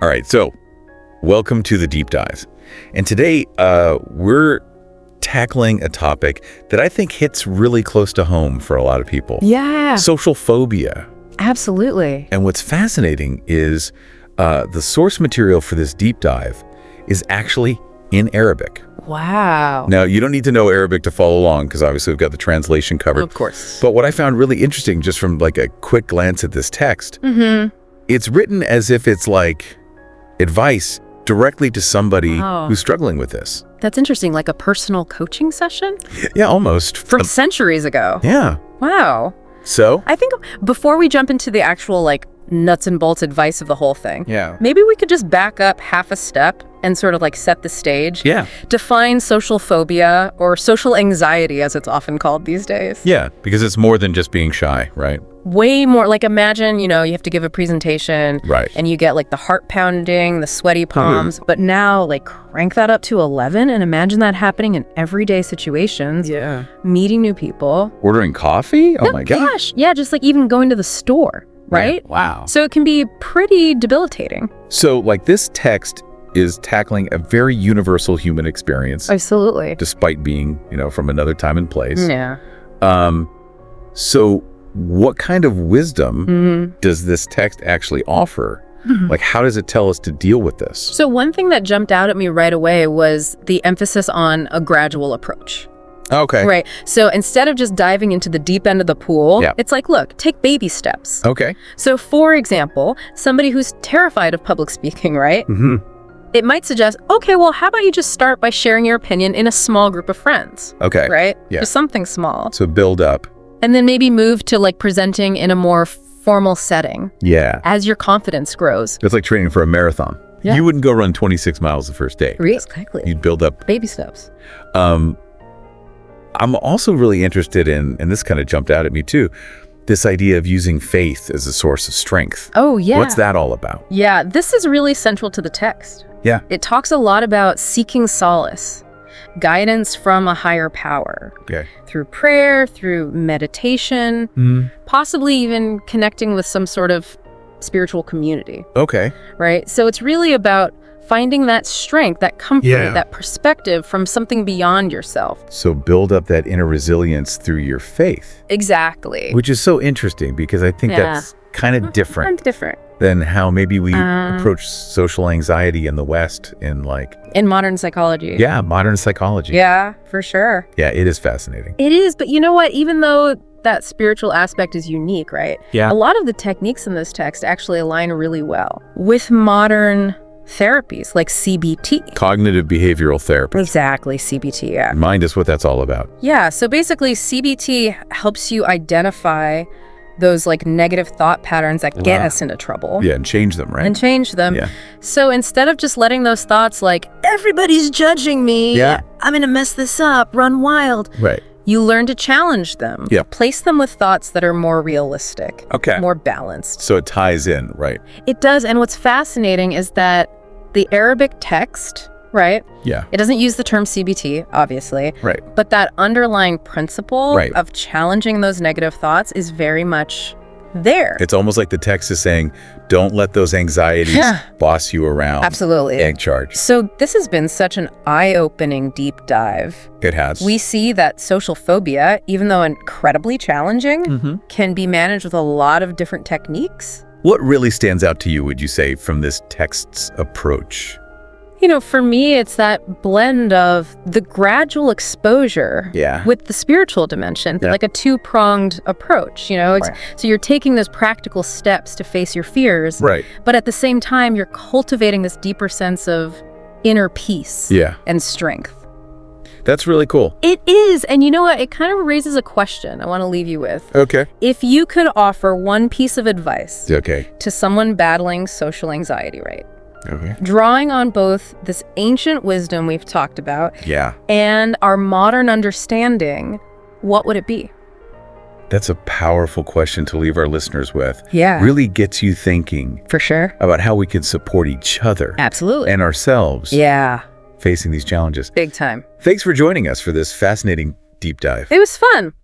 All right, so welcome to the deep dive. And today we're tackling a topic that I think hits really close to home for a lot of people. Yeah. Social phobia. Absolutely. And what's fascinating is the source material for this deep dive is actually in Arabic. Wow. Now, you don't need to know Arabic to follow along because obviously we've got the translation covered. Of course. But what I found really interesting just from like a quick glance at this text, it's written as if it's like advice directly to somebody who's struggling with this. That's interesting, like a personal coaching session? Yeah, almost. From centuries ago. Yeah. Wow. So? I think before we jump into the actual like nuts and bolts advice of the whole thing, maybe we could just back up half a step and sort of like set the stage. Yeah. Define social phobia or social anxiety as it's often called these days. Yeah, because it's more than just being shy, right? Way more. Like imagine, you have to give a presentation. Right. And you get like the heart pounding, the sweaty palms. But now like crank that up to 11 and imagine that happening in everyday situations. Yeah. Meeting new people. Ordering coffee? Oh my gosh. Yeah, just like even going to the store, right? Yeah. Wow. So it can be pretty debilitating. So like this text is tackling a very universal human experience. Absolutely. Despite being, from another time and place. Yeah. So what kind of wisdom does this text actually offer? Like, how does it tell us to deal with this? So one thing that jumped out at me right away was the emphasis on a gradual approach. Okay. Right. So instead of just diving into the deep end of the pool, it's like, look, take baby steps. Okay. So for example, somebody who's terrified of public speaking, right? It might suggest, okay, well, how about you just start by sharing your opinion in a small group of friends? Okay. Right? Yeah. Just something small. So build up. And then maybe move to like presenting in a more formal setting. Yeah. As your confidence grows. It's like training for a marathon. Yeah. You wouldn't go run 26 miles the first day. Exactly. You'd build up. Baby steps. I'm also really interested in, and this kind of jumped out at me too, this idea of using faith as a source of strength. Oh, yeah. What's that all about? Yeah, this is really central to the text. Yeah. It talks a lot about seeking solace, guidance from a higher power. Okay. Through prayer, through meditation, possibly even connecting with some sort of spiritual community. Okay. Right? So it's really about finding that strength, that comfort, that perspective from something beyond yourself. So build up that inner resilience through your faith. Exactly. Which is so interesting because I think that's kind of different than how maybe we approach social anxiety in the West in modern psychology. Yeah, modern psychology. Yeah, for sure. Yeah, it is fascinating. It is, but you know what? Even though that spiritual aspect is unique, right? Yeah. A lot of the techniques in this text actually align really well with modern therapies like CBT. Cognitive behavioral therapy. Exactly, CBT, yeah. Remind us what that's all about. Yeah, so basically CBT helps you identify those like negative thought patterns that get us into trouble. Yeah, and change them, right? And change them. Yeah. So instead of just letting those thoughts like, everybody's judging me, I'm gonna mess this up, run wild. Right. You learn to challenge them. Yeah. Place them with thoughts that are more realistic. Okay. More balanced. So it ties in, right? It does, and what's fascinating is that the Arabic text, right? Yeah. It doesn't use the term CBT, obviously. Right. But that underlying principle of challenging those negative thoughts is very much there. It's almost like the text is saying, don't let those anxieties boss you around. Absolutely. Egg charge. So this has been such an eye-opening deep dive. It has. We see that social phobia, even though incredibly challenging, can be managed with a lot of different techniques. What really stands out to you, would you say, from this text's approach? For me, it's that blend of the gradual exposure with the spiritual dimension, like a two-pronged approach, So you're taking those practical steps to face your fears, but at the same time, you're cultivating this deeper sense of inner peace and strength. That's really cool. It is. And you know what? It kind of raises a question I want to leave you with. Okay. If you could offer one piece of advice to someone battling social anxiety, right? Okay. Drawing on both this ancient wisdom we've talked about and our modern understanding, what would it be? That's a powerful question to leave our listeners with. Yeah. Really gets you thinking. For sure. About how we can support each other. Absolutely. And ourselves. Yeah. Facing these challenges. Big time. Thanks for joining us for this fascinating deep dive. It was fun.